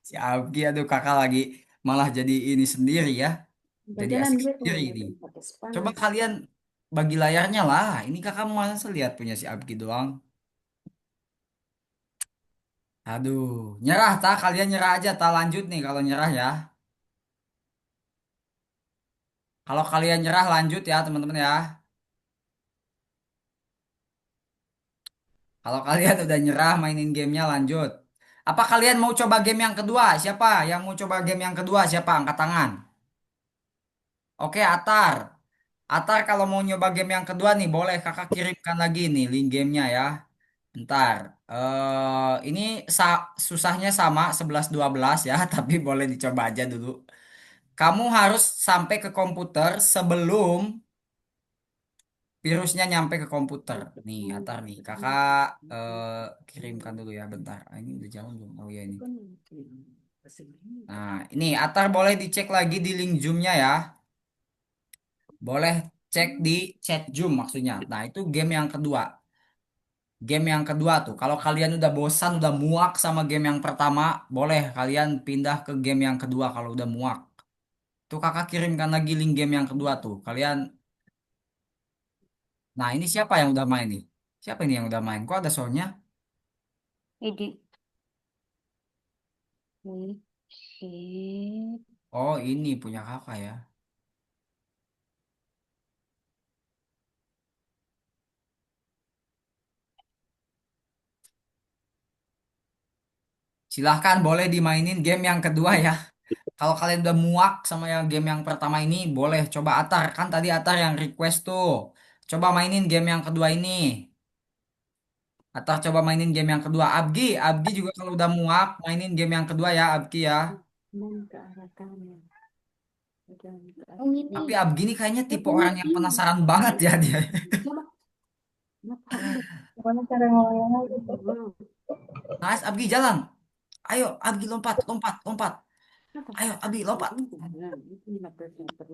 Si Abgi aduh kakak lagi malah jadi ini sendiri ya. Jadi Jalan asik gue sendiri kalau ini. pakai Coba panas. kalian bagi layarnya lah. Ini kakak masa lihat punya si Abgi doang. Aduh, nyerah tak? Kalian nyerah aja tak lanjut nih kalau nyerah ya. Kalau kalian nyerah lanjut ya teman-teman ya. Kalau kalian udah nyerah mainin gamenya lanjut. Apa kalian mau coba game yang kedua? Siapa yang mau coba game yang kedua? Siapa? Angkat tangan. Oke, Atar. Atar kalau mau nyoba game yang kedua nih, boleh kakak kirimkan lagi nih link gamenya ya. Ntar, ini susahnya sama 11-12 ya, tapi boleh dicoba aja dulu. Kamu harus sampai ke komputer sebelum virusnya nyampe ke komputer. Nih, Atar nih, kakak kirimkan dulu ya, bentar. Ah, ini udah jalan belum? Oh ya ini. Nah, ini Atar boleh dicek lagi di link Zoom-nya ya. Boleh cek di chat Zoom maksudnya. Nah, itu game yang kedua. Game yang kedua tuh, kalau kalian udah bosan, udah muak sama game yang pertama, boleh kalian pindah ke game yang kedua kalau udah muak. Tuh kakak kirimkan lagi link game yang kedua tuh. Kalian, nah ini siapa yang udah main nih? Siapa ini yang udah main? Kok ada soundnya? Ini. Sip. Oh ini punya kakak ya. Silahkan boleh dimainin game yang kedua ya. Kalau kalian udah muak sama yang game yang pertama ini, boleh coba Atar. Kan tadi Atar yang request tuh. Coba mainin game yang kedua ini. Atau coba mainin game yang kedua. Abgi juga kalau udah muak mainin game yang kedua ya Abgi ya. Dan ke arah kanan. Dan ke Oh arah ini. Tapi Abgi ini kayaknya tipe Coba orang yang penasaran banget ya dia. coba. Ngapain lu? Gimana cara ngolongnya gitu? Nice, Abgi jalan. Ayo Abgi lompat, lompat, lompat. Ayo Abgi lompat. Nah, itu 15 meter.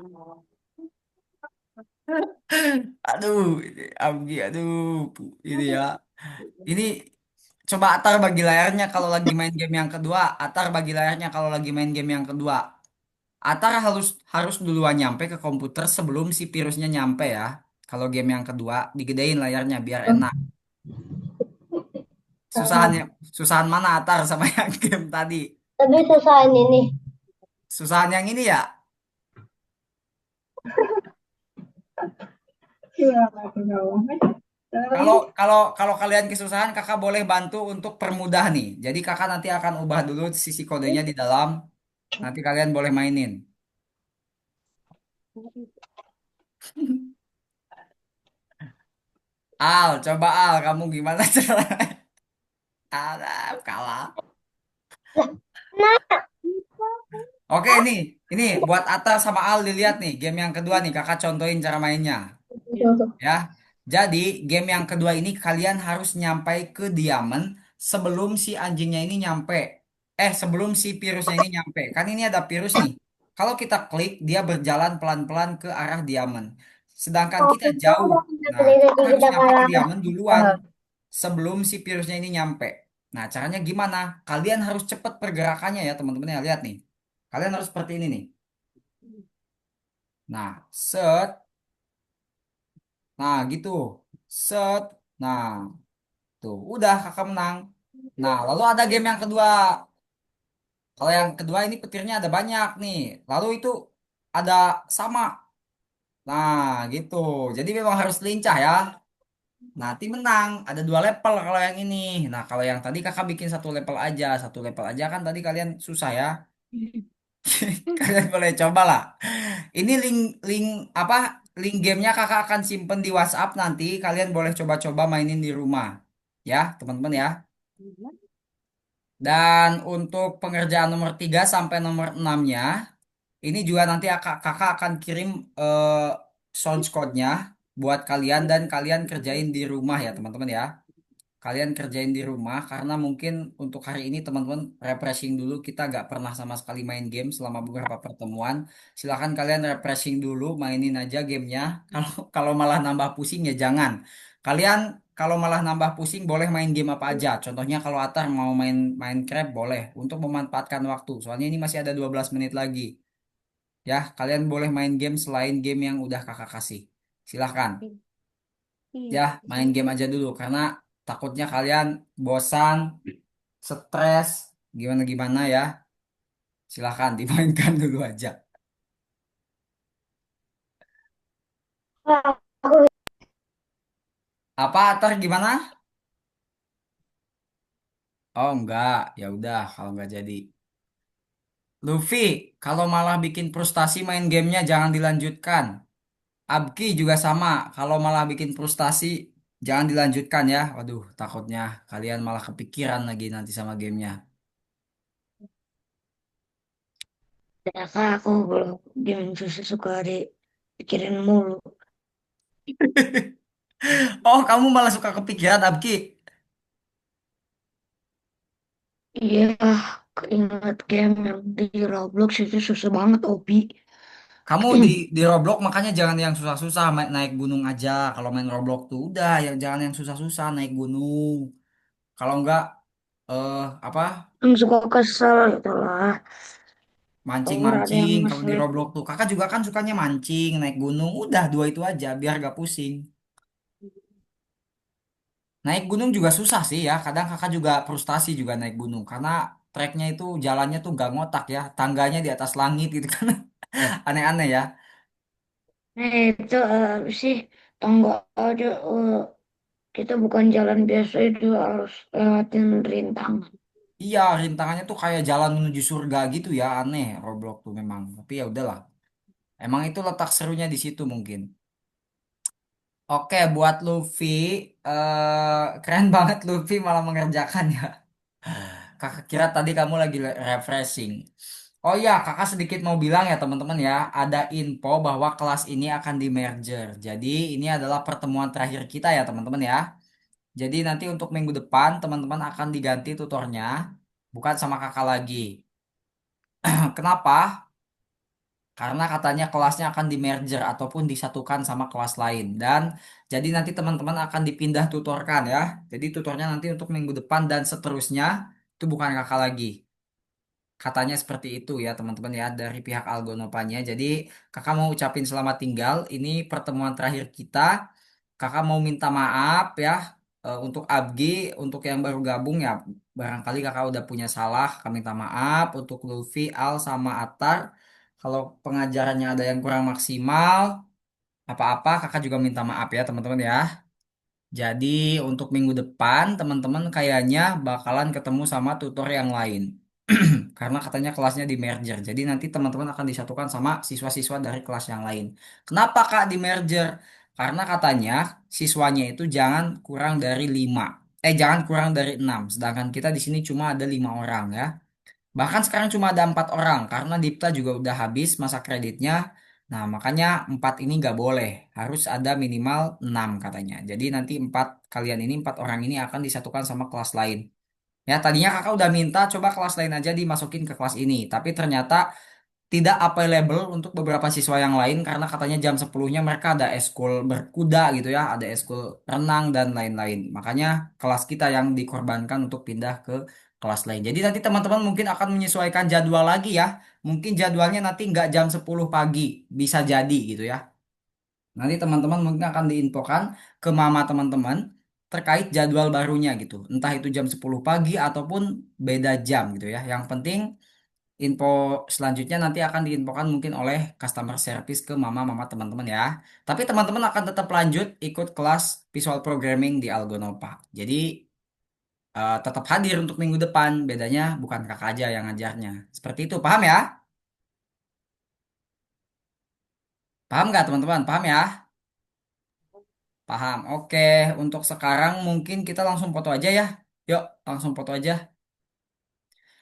Aduh, ini Abgi, aduh, ini ya. Ini coba Atar bagi layarnya kalau lagi main game yang kedua. Atar bagi layarnya kalau lagi main game yang kedua. Atar harus harus duluan nyampe ke komputer sebelum si virusnya nyampe ya. Kalau game yang kedua, digedein layarnya biar enak. Susahannya, susahan mana Atar sama yang game tadi? Tapi susahan ini. Susahan yang ini ya. Kalau kalau kalau kalian kesusahan, kakak boleh bantu untuk permudah nih. Jadi kakak nanti akan ubah dulu sisi kodenya di dalam. Nanti kalian boleh mainin. Al, coba Al, kamu gimana cara? Alah, kalah. Oke ini buat Atta sama Al dilihat nih game yang kedua nih kakak contohin cara mainnya ya. Jadi game yang kedua ini kalian harus nyampe ke diamond sebelum si anjingnya ini nyampe. Sebelum si virusnya ini nyampe. Kan ini ada virus nih. Kalau kita klik dia berjalan pelan-pelan ke arah diamond. Sedangkan Oh, kita kita jauh. udah punya Nah pendiri kita di harus kita nyampe ke kalah. diamond duluan sebelum si virusnya ini nyampe. Nah, caranya gimana? Kalian harus cepat pergerakannya ya, teman-teman ya. Lihat nih. Kalian harus seperti ini nih. Nah, set. Nah, gitu. Set. Nah, tuh. Udah kakak menang. Nah, lalu ada game yang kedua. Kalau yang kedua ini petirnya ada banyak nih. Lalu itu ada sama. Nah, gitu. Jadi memang harus lincah ya. Nanti menang. Ada dua level kalau yang ini. Nah, kalau yang tadi kakak bikin satu level aja. Satu level aja kan tadi kalian susah ya. Kalian boleh coba lah. Ini link link apa? Link gamenya kakak akan simpen di WhatsApp nanti. Kalian boleh coba-coba mainin di rumah. Ya, teman-teman ya. Dan untuk pengerjaan nomor 3 sampai nomor 6-nya, ini juga nanti kakak akan kirim source code-nya buat kalian dan kalian kerjain di rumah ya teman-teman ya. Kalian kerjain di rumah karena mungkin untuk hari ini teman-teman refreshing dulu, kita gak pernah sama sekali main game selama beberapa pertemuan. Silahkan kalian refreshing dulu, mainin aja gamenya. Kalau kalau malah nambah pusing ya jangan. Kalian kalau malah nambah pusing boleh main game apa aja. Contohnya kalau Atar mau main Minecraft boleh untuk memanfaatkan waktu. Soalnya ini masih ada 12 menit lagi. Ya, kalian boleh main game selain game yang udah kakak kasih. Silahkan. Ya, main game aja dulu karena takutnya kalian bosan, stres, gimana-gimana ya. Silahkan dimainkan dulu aja. Apa Atar gimana? Oh enggak, ya udah kalau enggak jadi. Luffy, kalau malah bikin frustasi main gamenya jangan dilanjutkan. Abki juga sama, kalau malah bikin frustasi jangan dilanjutkan ya. Waduh, takutnya kalian malah kepikiran lagi nanti sama gamenya. Ya kak, aku belum game susah suka dipikirin mulu. Oh, kamu malah suka kepikiran Abki. Iya, keinget game yang di Roblox itu susah banget, Obi. Kamu di Roblox makanya jangan yang susah-susah naik gunung aja. Kalau main Roblox tuh udah yang jangan yang susah-susah naik gunung. Kalau enggak apa Yang suka kesel gitu lah. Kalau ada yang mancing-mancing kalau di ngeselin. Roblox tuh. Kakak juga kan sukanya mancing, naik gunung. Udah dua itu aja biar gak pusing. Naik gunung juga susah sih ya. Kadang kakak juga frustasi juga naik gunung karena treknya itu jalannya tuh gak ngotak ya. Tangganya di atas langit gitu kan. Aneh-aneh ya. Nah, itu sih tangga aja. Kita bukan jalan biasa itu harus lewatin rintangan. Iya, rintangannya tuh kayak jalan menuju surga gitu ya, aneh Roblox tuh memang. Tapi ya udahlah. Emang itu letak serunya di situ mungkin. Oke, buat Luffy, keren banget Luffy malah mengerjakan ya. Kakak kira tadi kamu lagi refreshing. Oh iya, kakak sedikit mau bilang ya teman-teman ya, ada info bahwa kelas ini akan di merger. Jadi ini adalah pertemuan terakhir kita ya teman-teman ya. Jadi nanti untuk minggu depan teman-teman akan diganti tutornya, bukan sama kakak lagi. Kenapa? Karena katanya kelasnya akan di merger ataupun disatukan sama kelas lain. Dan jadi nanti teman-teman akan dipindah tutorkan ya. Jadi tutornya nanti untuk minggu depan dan seterusnya itu bukan kakak lagi. Katanya seperti itu ya teman-teman ya dari pihak Algonopanya. Jadi kakak mau ucapin selamat tinggal. Ini pertemuan terakhir kita. Kakak mau minta maaf ya untuk Abgi, untuk yang baru gabung ya. Barangkali kakak udah punya salah. Kak minta maaf untuk Lutfi, Al, sama Atar. Kalau pengajarannya ada yang kurang maksimal, apa-apa kakak juga minta maaf ya teman-teman ya. Jadi untuk minggu depan teman-teman kayaknya bakalan ketemu sama tutor yang lain. Karena katanya kelasnya di merger. Jadi nanti teman-teman akan disatukan sama siswa-siswa dari kelas yang lain. Kenapa Kak di merger? Karena katanya siswanya itu jangan kurang dari 5. Jangan kurang dari 6. Sedangkan kita di sini cuma ada 5 orang ya. Bahkan sekarang cuma ada 4 orang karena Dipta juga udah habis masa kreditnya. Nah, makanya 4 ini nggak boleh. Harus ada minimal 6 katanya. Jadi nanti 4 kalian ini, 4 orang ini akan disatukan sama kelas lain. Ya, tadinya kakak udah minta coba kelas lain aja dimasukin ke kelas ini. Tapi ternyata tidak available untuk beberapa siswa yang lain karena katanya jam 10-nya mereka ada eskul berkuda gitu ya. Ada eskul renang dan lain-lain. Makanya kelas kita yang dikorbankan untuk pindah ke kelas lain. Jadi nanti teman-teman mungkin akan menyesuaikan jadwal lagi ya. Mungkin jadwalnya nanti nggak jam 10 pagi. Bisa jadi gitu ya. Nanti teman-teman mungkin akan diinfokan ke mama teman-teman terkait jadwal barunya gitu. Entah itu jam 10 pagi ataupun beda jam gitu ya. Yang penting info selanjutnya nanti akan diinfokan mungkin oleh customer service ke mama-mama teman-teman ya. Tapi teman-teman akan tetap lanjut ikut kelas visual programming di Algonova. Jadi tetap hadir untuk minggu depan. Bedanya bukan kakak aja yang ngajarnya. Seperti itu, paham ya? Paham nggak teman-teman? Paham ya? Paham. Oke, untuk sekarang mungkin kita langsung foto aja ya. Yuk, langsung foto aja.